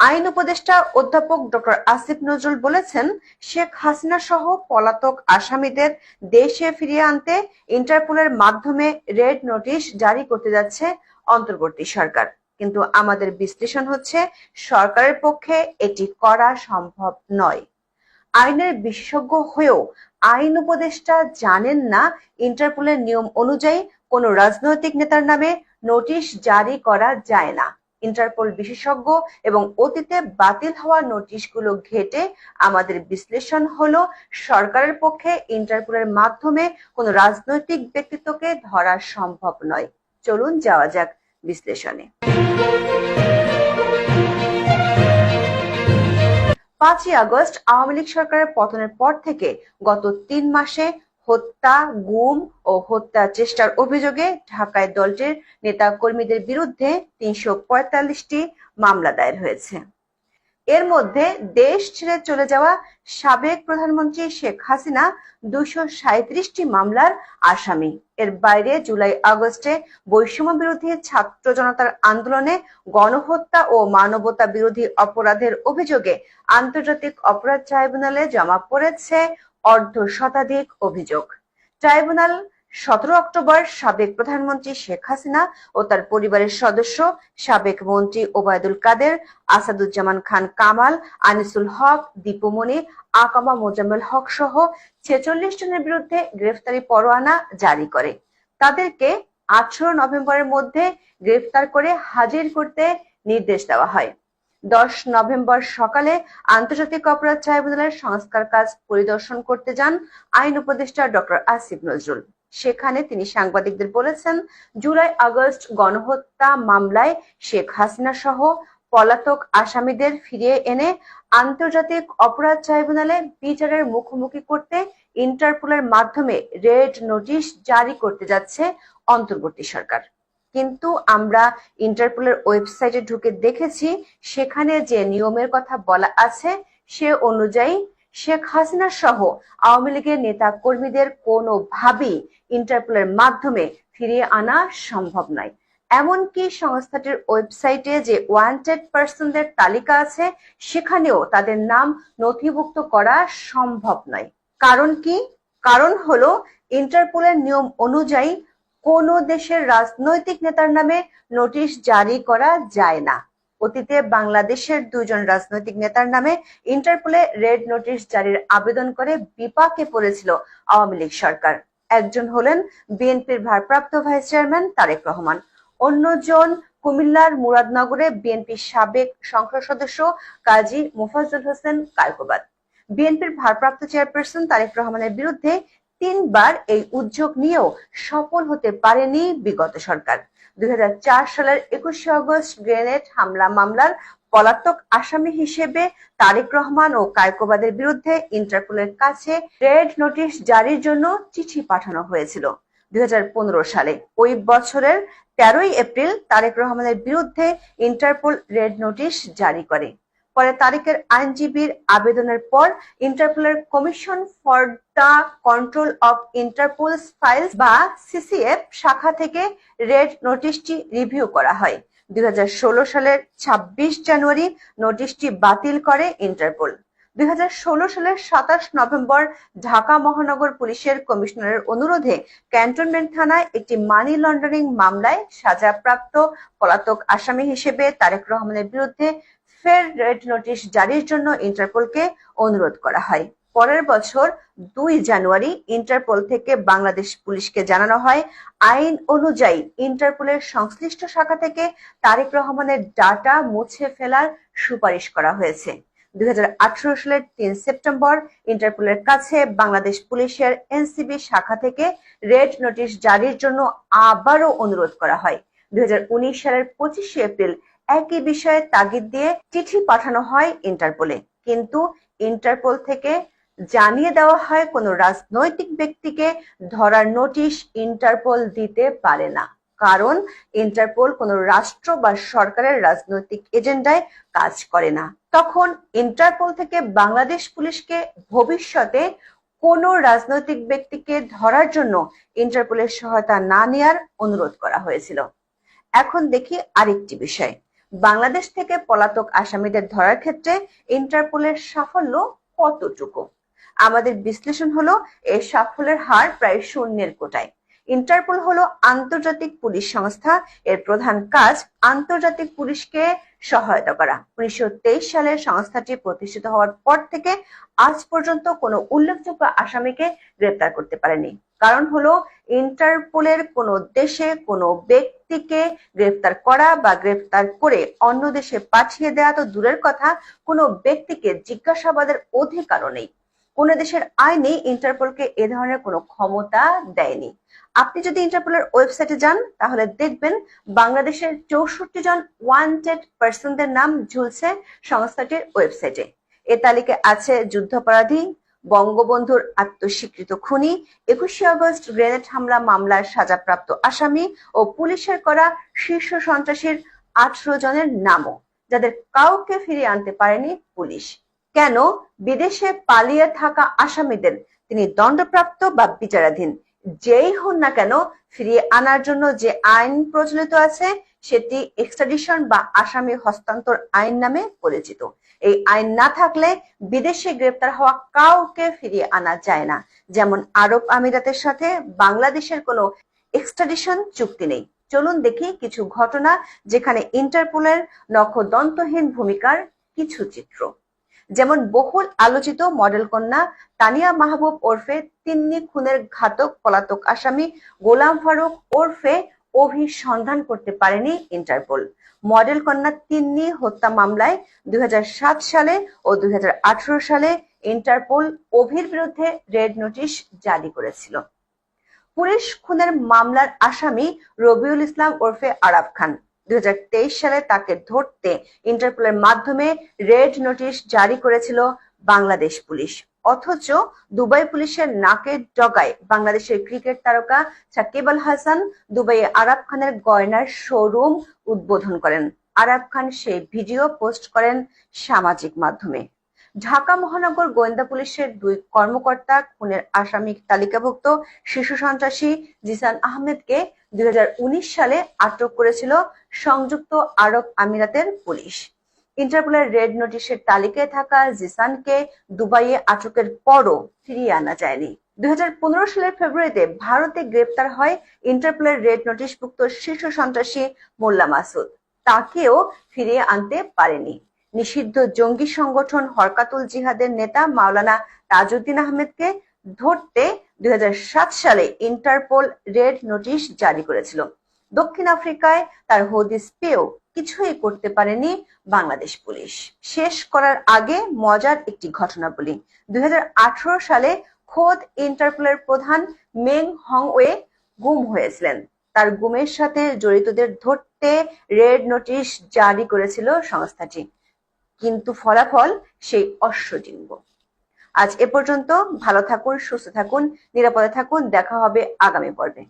আইন উপদেষ্টা অধ্যাপক ডক্টর আসিফ নজরুল বলেছেন, শেখ হাসিনা সহ পলাতক আসামিদের দেশে ফিরিয়ে আনতে ইন্টারপোলের মাধ্যমে রেড নোটিশ জারি করতে যাচ্ছে অন্তর্বর্তী সরকার। কিন্তু আমাদের বিশ্লেষণ হচ্ছে, সরকারের পক্ষে এটি করা সম্ভব নয়। আইনের বিশেষজ্ঞ হয়েও আইন উপদেষ্টা জানেন না ইন্টারপোলের নিয়ম অনুযায়ী কোনো রাজনৈতিক নেতার নামে নোটিশ জারি করা যায় না। ইন্টারপোল বিশেষজ্ঞ এবং অতীতে বাতিল হওয়া নোটিশগুলো ঘেঁটে আমাদের বিশ্লেষণ হলো, সরকারের পক্ষে ইন্টারপোলের মাধ্যমে কোনো রাজনৈতিক ব্যক্তিত্বকে ধরা সম্ভব নয়। চলুন যাওয়া যাক বিশ্লেষণে। 5ই আগস্ট আওয়ামী লীগ সরকারের পতনের পর থেকে গত 3 মাসে হত্যা, গুম ও হত্যা চেষ্টার অভিযোগে ঢাকায় দলটির নেতা কর্মীদের বিরুদ্ধে 345টি মামলা দায়ের হয়েছে। এর মধ্যে দেশ ছেড়ে চলে যাওয়া সাবেক প্রধানমন্ত্রী শেখ হাসিনা 237টি মামলার আসামি। এর বাইরে জুলাই আগস্টে বৈষম্য বিরোধী ছাত্র জনতার আন্দোলনে গণহত্যা ও মানবতা বিরোধী অপরাধের অভিযোগে আন্তর্জাতিক অপরাধ ট্রাইব্যুনালে জমা পড়েছে অর্ধশতাধিক অভিযোগ। ট্রাইব্যুনাল 17 অক্টোবর সাবেক প্রধানমন্ত্রী শেখ হাসিনা ও তার পরিবারের সদস্য সাবেক মন্ত্রী ওবায়দুল কাদের, আসাদুজ্জামান খান কামাল, আনিসুল হক, দীপুমণি, আকামা মোজাম্মেল হক সহ 46 জনের বিরুদ্ধে গ্রেফতারি পরোয়ানা জারি করে। তাদেরকে 18 নভেম্বরের মধ্যে গ্রেফতার করে হাজির করতে নির্দেশ দেওয়া হয়। 10 নভেম্বর সকালে আন্তর্জাতিক অপরাধ ট্রাইব্যুনালের সংস্কার কাজ পরিদর্শন করতে যান আইন উপদেষ্টা ডক্টর আসিফ নজরুল। সেখানে তিনি সাংবাদিকদের বলেছেন, জুলাই আগস্ট গণহত্যা মামলায় শেখ হাসিনা সহ পলাতক আসামিদের ফিরিয়ে এনে আন্তর্জাতিক অপরাধ ট্রাইব্যুনালে বিচারের মুখোমুখি করতে ইন্টারপোলের মাধ্যমে রেড নোটিশ জারি করতে যাচ্ছে অন্তর্বর্তী সরকার। কিন্তু আমরা ইন্টারপোলের ওয়েবসাইটে ঢুকে দেখেছি, সেখানে যে নিয়মের কথা বলা আছে সে অনুযায়ী শেখ হাসিনা সহ আওয়ামী লীগের নেতা কর্মীদের কোনোভাবেই ইন্টারপোলের মাধ্যমে ফিরিয়ে আনা সম্ভব নয়। এমনকি সংস্থাটির ওয়েবসাইটে যে ওয়ান্টেড পার্সনদের তালিকা আছে, সেখানেও তাদের নাম নথিভুক্ত করা সম্ভব নয়। কারণ কি? কারণ হলো, ইন্টারপোলের নিয়ম অনুযায়ী কোনো দেশের রাজনৈতিক নেতার নামে নোটিশ জারি করা যায় না। অতীতে বাংলাদেশের 2 জন রাজনৈতিক নেতার নামে ইন্টারপোলে রেড নোটিশ জারির আবেদন করে বিপাকে পড়েছিল আওয়ামী লীগ সরকার। একজন হলেন বিএনপির ভারপ্রাপ্ত ভাইস চেয়ারম্যান তারেক রহমান, অন্যজন কুমিল্লার মুরাদনগরে বিএনপির সাবেক সংসদ সদস্য কাজী মোফাজ্জল হোসেন কায়কোবাদ। বিএনপির ভারপ্রাপ্ত চেয়ারপারসন তারেক রহমানের বিরুদ্ধে 3 বার এই উদ্যোগ নিয়েও সফল হতে পারেনি বিগত সরকার। 2004 সালের 21শে আগস্ট গ্রেনেড হামলা মামলার পলাতক আসামি হিসেবে তারেক রহমান ও কায়কোবাদের বিরুদ্ধে ইন্টারপোলের কাছে রেড নোটিশ জারির জন্য চিঠি পাঠানো হয়েছিল 2015 সালে। ওই বছরের 13ই এপ্রিল তারেক রহমানের বিরুদ্ধে ইন্টারপোল রেড নোটিশ জারি করে। পরে তারেকের আইনজীবীর আবেদনের পর ইন্টারপোলের commission for the control of Interpol's files বা সিসিএফ শাখা থেকে রেড নোটিশটি রিভিউ করা হয়। 2016 সালের 26 জানুয়ারি নোটিশটি বাতিল করে ইন্টারপোল। 2016 সালের 27 নভেম্বর ঢাকা মহানগর পুলিশের কমিশনারের অনুরোধে ক্যান্টনমেন্ট থানায় একটি মানি লন্ডারিং মামলায় সাজাপ্রাপ্ত পলাতক আসামি হিসেবে তারেক রহমানের বিরুদ্ধে ফের রেড নোটিশ জারির জন্য ইন্টারপোলকে অনুরোধ করা হয়। পরের বছর 2 জানুয়ারি ইন্টারপোল থেকে বাংলাদেশ পুলিশকে জানানো হয়, আইন অনুযায়ী ইন্টারপোলের সংশ্লিষ্ট শাখা থেকে তারেক রহমানের ডাটা মুছে ফেলার সুপারিশ করা হয়েছে। 2018 সালের 3 সেপ্টেম্বর ইন্টারপোলের কাছে বাংলাদেশ পুলিশের এনসিবি শাখা থেকে রেড নোটিশ জারির জন্য আবারও অনুরোধ করা হয়। 2019 সালের 25শে এপ্রিল একই বিষয়ে তাগিদ দিয়ে চিঠি পাঠানো হয় ইন্টারপোলে, কিন্তু ইন্টারপোল থেকে জানিয়ে দেওয়া হয় কোনো রাজনৈতিক ব্যক্তিকে ধরার নোটিশ ইন্টারপোল দিতে পারে না, কারণ ইন্টারপোল কোনো রাষ্ট্র বা সরকারের রাজনৈতিক এজেন্ডায় কাজ করে না। তখন ইন্টারপোল থেকে বাংলাদেশ পুলিশকে ভবিষ্যতে কোনো রাজনৈতিক ব্যক্তিকে ধরার জন্য ইন্টারপোলের সহায়তা না নেয়ার অনুরোধ করা হয়েছিল। এখন দেখি আরেকটি বিষয়। বাংলাদেশ থেকে পলাতক আসামিদের ধরার ক্ষেত্রে ইন্টারপোলের সাফল্য কতটুকু? আমাদের বিশ্লেষণ হলো এর সাফল্যের হার প্রায় শূন্যের কোটায়। ইন্টারপোল হলো আন্তর্জাতিক পুলিশ সংস্থা। এর প্রধান কাজ আন্তর্জাতিক পুলিশকে সহায়তা করা। 1923 সালে সংস্থাটি প্রতিষ্ঠিত হওয়ার পর থেকে আজ পর্যন্ত কোনো উল্লেখযোগ্য আসামিকে গ্রেপ্তার করতে পারেনি। কারণ হলো ইন্টারপোলের কোনো দেশে কোনো ব্যক্তিকে গ্রেপ্তার করা বা গ্রেপ্তার করে অন্য দেশে পাঠিয়ে দেওয়া তো দূরের কথা, কোনো ব্যক্তিকে জিজ্ঞাসাবাদের অধিকারও নেই। কোন দেশের আইনে ইন্টারপোলকে এ ধরনের কোনো ক্ষমতা দেয়নি। আপনি যদি ইন্টারপোলের ওয়েবসাইটে যান তাহলে দেখবেন বাংলাদেশের 64 জন ওয়ান্টেড পার্সনদের নাম ঝুলছে সংস্থাটির ওয়েবসাইটে। এ তালিকায় আছে যুদ্ধাপরাধী, বঙ্গবন্ধুর আত্মস্বীকৃত খুনি, 21শে আগস্ট গ্রেনেড হামলা মামলার সাজাপ্রাপ্ত আসামি ও পুলিশের করা শীর্ষ সন্ত্রাসীর 18 জনের নামও, যাদের কাউকে ফিরিয়ে আনতে পারেনি পুলিশ। কেন? বিদেশে পালিয়ে থাকা আসামিদের তিনি দণ্ডপ্রাপ্ত বা বিচারাধীন যেই হন না কেন ফিরিয়ে আনার জন্য যে আইন প্রচলিত আছে সেটি এক্সট্রাডিশন বা আসামি হস্তান্তর আইন নামে পরিচিত। এই আইন না থাকলে বিদেশে গ্রেপ্তার হওয়া কাউকে ফিরিয়ে আনা যায় না। যেমন আরব আমিরাতের সাথে বাংলাদেশের কোনো এক্সট্রাডিশন চুক্তি নেই। চলুন দেখি কিছু ঘটনা যেখানে ইন্টারপোলের নখদন্তহীন ভূমিকার কিছু চিত্র। যেমন বহুল আলোচিত মডেল কন্যা তানিয়া মাহবুব ওরফে তিন্নি খুনের ঘাতক পলাতক আসামি গোলাম ফারুক ওরফে অভির সন্ধান করতে পারেনি ইন্টারপোল। মডেল কন্যা তিন্নি হত্যা মামলায় 2007 সালে ও 2018 সালে ইন্টারপোল অভির বিরুদ্ধে রেড নোটিশ জারি করেছিল। পুলিশ খুনের মামলার আসামি রবিউল ইসলাম ওরফে আরাফ খান, 2023 সালে তাকে ধরতে ইন্টারপোলের মাধ্যমে রেড নোটিশ জারি করেছিল বাংলাদেশ পুলিশ। অথচ দুবাই পুলিশের নাকের ডগায় বাংলাদেশের ক্রিকেট তারকা সাকিব আল হাসান দুবাইয়ে আরাফ খানের গয়নার শোরুম উদ্বোধন করেন। আরাফ খান সেই ভিডিও পোস্ট করেন সামাজিক মাধ্যমে। ঢাকা মহানগর গোয়েন্দা পুলিশের 2 কর্মকর্তা খুনের আসামি তালিকাভুক্ত শিশু সন্ত্রাসী জিসান আহমেদকে 2019 সালে আটক করেছিল সংযুক্ত আরব আমিরাতের পুলিশ। ইন্টারপোলের রেড নোটিশের তালিকায় থাকা জিসানকে দুবাইয়ে আটকের পরও ফিরিয়ে আনা যায়নি। 2015 সালের ফেব্রুয়ারিতে ভারতে গ্রেপ্তার হয় ইন্টারপোলের রেড নোটিশভুক্ত শীর্ষ সন্ত্রাসী মোল্লা মাসুদ। তাকেও ফিরিয়ে আনতে পারেনি। নিষিদ্ধ জঙ্গি সংগঠন হরকাতুল জিহাদের নেতা মাওলানা তাজউদ্দিন আহমেদকে ধরতে 2007 সালে ইন্টারপোল রেড নোটিশ জারি করেছিল। দক্ষিণ আফ্রিকায় তার হদিস পেয়েও কিছুই করতে পারেনি বাংলাদেশ পুলিশ। শেষ করার আগে মজার একটি ঘটনা বলি। 2018 সালে খোদ ইন্টারপোলের প্রধান মেং হংওয়ে গুম হয়েছিলেন। তার গুমের সাথে জড়িতদের ধরতে রেড নোটিশ জারি করেছিল সংস্থাটি, কিন্তু ফলাফল সেই অশ্বডিম্ব। আজ এ পর্যন্ত। ভালো থাকুন, সুস্থ থাকুন, নিরাপদে থাকুন। দেখা হবে আগামী পর্বে।